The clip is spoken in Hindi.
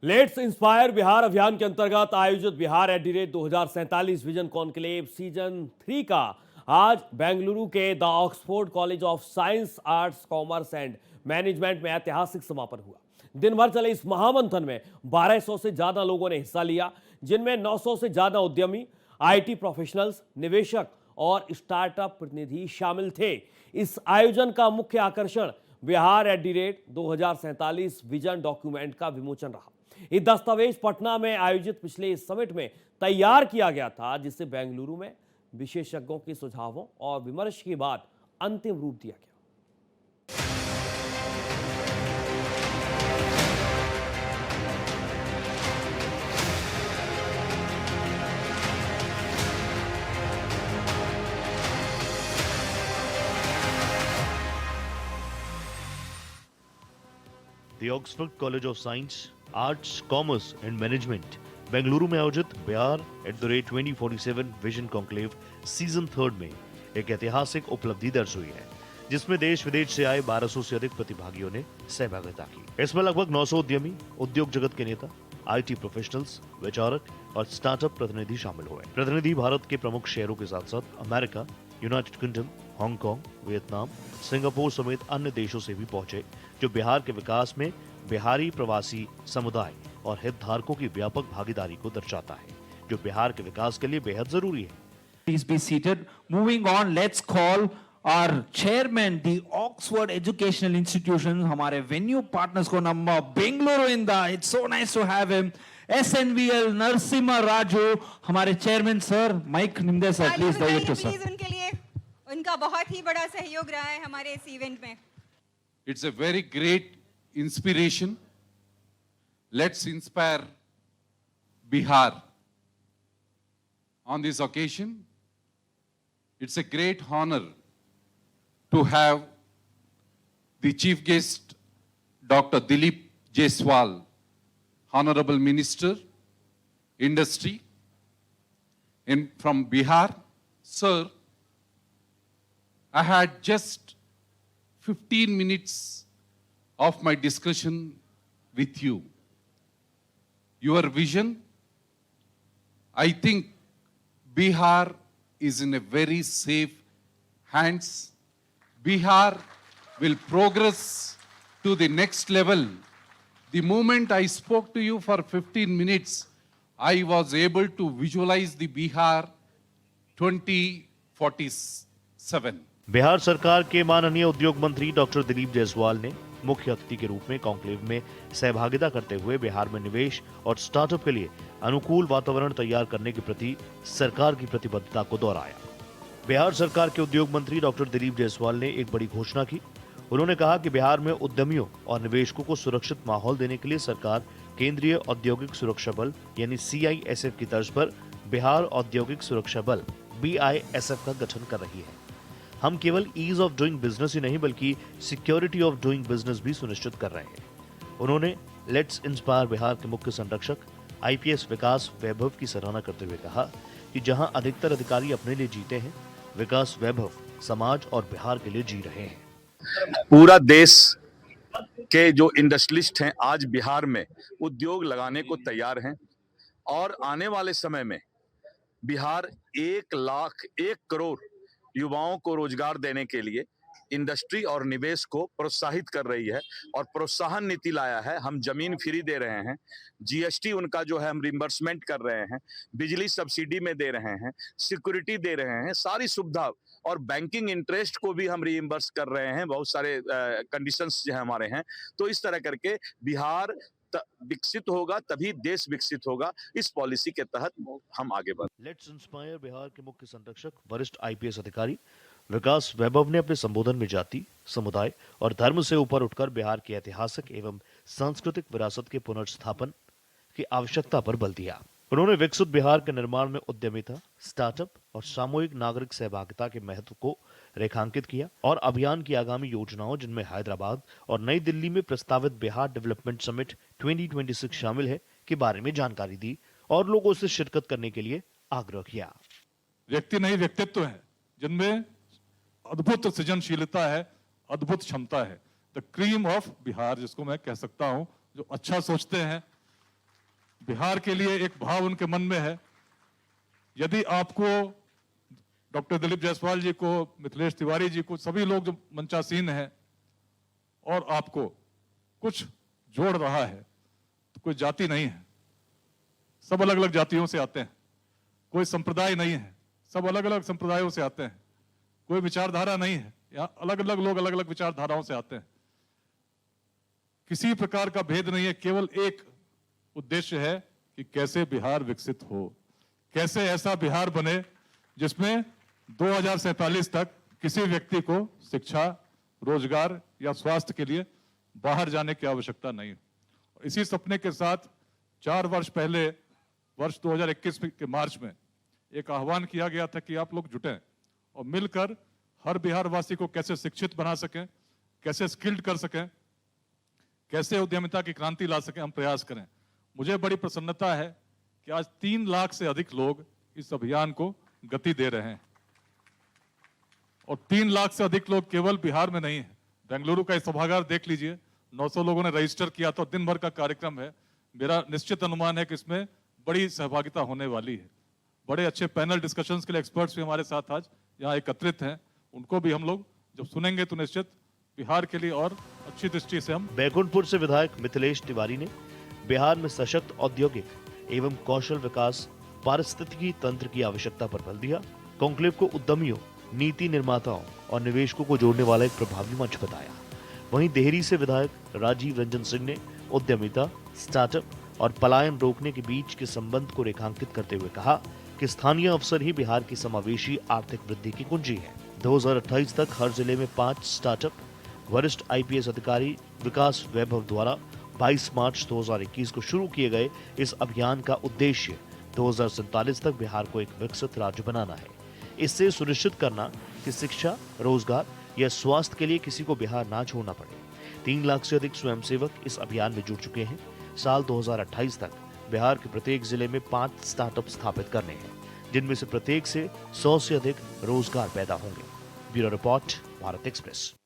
लेट्स इंस्पायर बिहार अभियान के अंतर्गत आयोजित बिहार @ 2047 विजन कॉन्क्लेव सीजन 3 का आज बेंगलुरु के the Oxford college of science arts commerce and management में ऐतिहासिक समापन हुआ। दिन भर चले इस महामंथन में 1200 से ज्यादा लोगों ने हिस्सा लिया, जिनमें 900 से ज्यादा उद्यमी, आईटी प्रोफेशनल्स, निवेशक और स्टार्टअप प्रतिनिधि शामिल थे। इस आयोजन का मुख्य आकर्षण बिहार @ 2047 विजन डॉक्यूमेंट का विमोचन रहा। ये दस्तावेज पटना में आयोजित पिछले इस समिट में तैयार किया गया था, जिसे बेंगलुरु में विशेषज्ञों के सुझावों और विमर्श के बाद अंतिम रूप दिया गया। The Oxford college of science arts commerce and management Bengaluru में आयोजित बिहार @ 2047 विजन कॉन्क्लेव सीजन 3 में एक ऐतिहासिक उपलब्धि दर्ज हुई है, जिसमें देश विदेश से आए 1200 से अधिक प्रतिभागियों ने सहभागिता की। इसमें लगभग 900 उद्यमी, उद्योग जगत के नेता, आईटी प्रोफेशनल्स, विचारक और स्टार्टअप प्रतिनिधि शामिल हुए। प्रतिनिधि भारत के प्रमुख शहरों के साथ साथ America, United kingdom, Hong Kong, Vietnam, Singapore समेत अन्य देशों से भी पहुंचे, जो बिहार के विकास में बिहारी प्रवासी समुदाय और हितधारकों की व्यापक भागीदारी को दर्शाता है, जो बिहार के विकास के लिए बेहद जरूरी है। Please be seated. Moving on, let's call our chairman, the Oxford Educational Institution, हमारे venue partners को नंबर बेंगलुरु इंदा. It's so nice to have him. SNVL Narasimha Raju, हमारे chairman sir, Mike निम्दे sir, please direct to sir. Please उनके लिए उनका बहुत ही बड़ा सहयोग रहा है हमारे इस इवेंट में। It's a very great inspiration. Let's inspire Bihar. On this occasion, it's a great honor to have the chief guest, Dr. Dilip Jaiswal, Honorable Minister, Industry, from Bihar. Sir, I had just 15 minutes of my discussion with you. Your vision, I think Bihar is in a very safe hands. Bihar will progress to the next level. The moment I spoke to you for 15 minutes, I was able to visualize the Bihar 2047. Bihar सरकार के माननीय उद्योग मंत्री डॉक्टर दिलीप जायसवाल ने मुख्य अतिथि के रूप में कॉन्क्लेव में सहभागिता करते हुए बिहार में निवेश और स्टार्टअप के लिए अनुकूल वातावरण तैयार करने के प्रति सरकार की प्रतिबद्धता को दोहराया। बिहार सरकार के उद्योग मंत्री डॉक्टर दिलीप जायसवाल ने एक बड़ी घोषणा की। उन्होंने कहा कि बिहार में उद्यमियों और निवेशकों को सुरक्षित माहौल देने के लिए सरकार केंद्रीय औद्योगिक सुरक्षा बल यानी CISF की तर्ज पर बिहार औद्योगिक सुरक्षा बल BISF का गठन कर रही है। हम केवल ईज ऑफ डूइंग बिजनेस ही नहीं बल्कि सिक्योरिटी ऑफ डूइंग बिजनेस भी सुनिश्चित कर रहे हैं। उन्होंने लेट्स इंस्पायर बिहार के मुख्य संरक्षक IPS विकास वैभव की सराहना करते हुए कहा कि जहां अधिकतर अधिकारी अपने लिए जीते हैं, विकास वैभव समाज और बिहार के लिए जी रहे हैं। पूरा देश के जो इंडस्ट्रियलिस्ट हैं आज बिहार में उद्योग लगाने को तैयार हैं और आने वाले समय में बिहार 1 करोड़ युवाओं को रोजगार देने के लिए इंडस्ट्री और निवेश को प्रोत्साहित कर रही है और प्रोत्साहन नीति लाया है। हम जमीन फ्री दे रहे हैं, GST उनका जो है हम रिम्बर्समेंट कर रहे हैं, बिजली सब्सिडी में दे रहे हैं, सिक्योरिटी दे रहे हैं, सारी सुविधा और बैंकिंग इंटरेस्ट को भी हम रिइम्बर्स कर रहे हैं। बहुत सारे कंडीशंस जो है हमारे हैं। तो इस तरह करके बिहार विकसित होगा तभी देश विकसित होगा। इस पॉलिसी के तहत हम आगे बढ़। लेट्स इंस्पायर बिहार के मुख्य संरक्षक वरिष्ठ IPS अधिकारी विकास वैभव ने अपने संबोधन में जाति, समुदाय और धर्म से ऊपर उठकर बिहार की ऐतिहासिक एवं सांस्कृतिक विरासत के पुनर्स्थापन की आवश्यकता पर बल दिया। उन्होंने विकसित बिहार के निर्माण में उद्यमिता, स्टार्टअप और सामूहिक नागरिक सहभागिता के महत्व को रेखांकित किया और अभियान की आगामी योजनाओं, जिनमें हैदराबाद और नई दिल्ली में प्रस्तावित बिहार डेवलपमेंट समिट 2026 शामिल है, के बारे में जानकारी दी और लोगों से शिरकत करने के लिए आग्रह किया। व्यक्ति नहीं व्यक्तित्व है, जिनमें अद्भुत सृजनशीलता है, अद्भुत क्षमता है। द क्रीम ऑफ बिहार जिसको मैं कह सकता हूं, जो अच्छा सोचते हैं, बिहार के लिए एक भाव उनके मन में है। यदि आपको डॉक्टर दिलीप जायसवाल जी को, मिथिलेश तिवारी जी को, सभी लोग जो मंचासीन हैं और आपको कुछ जोड़ रहा है तो कोई जाति नहीं है, सब अलग अलग जातियों से आते हैं। कोई संप्रदाय नहीं है, सब अलग अलग संप्रदायों से आते हैं। कोई विचारधारा नहीं है, यहाँ अलग अलग लोग अलग अलग विचारधाराओं से आते हैं। किसी प्रकार का भेद नहीं है, केवल एक उद्देश्य है कि कैसे बिहार विकसित हो, कैसे ऐसा बिहार बने जिसमें 2047 तक किसी व्यक्ति को शिक्षा, रोजगार या स्वास्थ्य के लिए बाहर जाने की आवश्यकता नहीं हो। इसी सपने के साथ 4 वर्ष पहले वर्ष 2021 के मार्च में एक आह्वान किया गया था कि आप लोग जुटें और मिलकर हर बिहार वासी को कैसे शिक्षित बना सकें, कैसे स्किल्ड कर सकें, कैसे उद्यमिता की क्रांति ला सकें, हम प्रयास करें। मुझे बड़ी प्रसन्नता है कि आज 3 लाख से अधिक लोग इस अभियान को गति दे रहे हैं और 3 लाख से अधिक लोग केवल बिहार में नहीं है। बेंगलुरु का इस सभागार देख लीजिए, 900 लोगों ने रजिस्टर किया था, दिन भर का कार्यक्रम है। मेरा निश्चित अनुमान है कि इसमें बड़ी सहभागिता होने वाली है। बड़े अच्छे पैनल डिस्कशंस के लिए एक्सपर्ट्स भी हमारे साथ आज यहाँ एकत्रित हैं। उनको भी हम लोग जब सुनेंगे तो निश्चित बिहार के लिए और अच्छी दृष्टि से हम। बैकुंठपुर से विधायक मिथिलेश तिवारी ने बिहार में सशक्त औद्योगिक एवं कौशल विकास, पारिस्थितिकी तंत्र की आवश्यकता पर बल दिया। कॉन्क्लेव को उद्यमियों, नीति निर्माताओं और निवेशकों को जोड़ने वाला एक प्रभावी मंच बताया। वहीं देहरी से विधायक राजीव रंजन सिंह ने उद्यमिता, स्टार्टअप और पलायन रोकने के बीच के संबंध को रेखांकित करते हुए कहा कि स्थानीय अवसर ही बिहार की समावेशी आर्थिक वृद्धि की कुंजी है। 2028 तक हर जिले में 5 स्टार्टअप। वरिष्ठ आईपीएस अधिकारी विकास वैभव द्वारा 22 मार्च 2021 को शुरू किए गए इस अभियान का उद्देश्य 2047 तक बिहार को एक विकसित राज्य बनाना है। इससे सुनिश्चित करना कि शिक्षा, रोजगार या स्वास्थ्य के लिए किसी को बिहार ना छोड़ना पड़े। 3 लाख से अधिक स्वयंसेवक इस अभियान में जुड़ चुके हैं। साल 2028 तक बिहार के प्रत्येक जिले में 5 स्टार्टअप स्थापित करने हैं, जिनमें से प्रत्येक से 100 से अधिक रोजगार पैदा होंगे। Bureau report, Bharat express.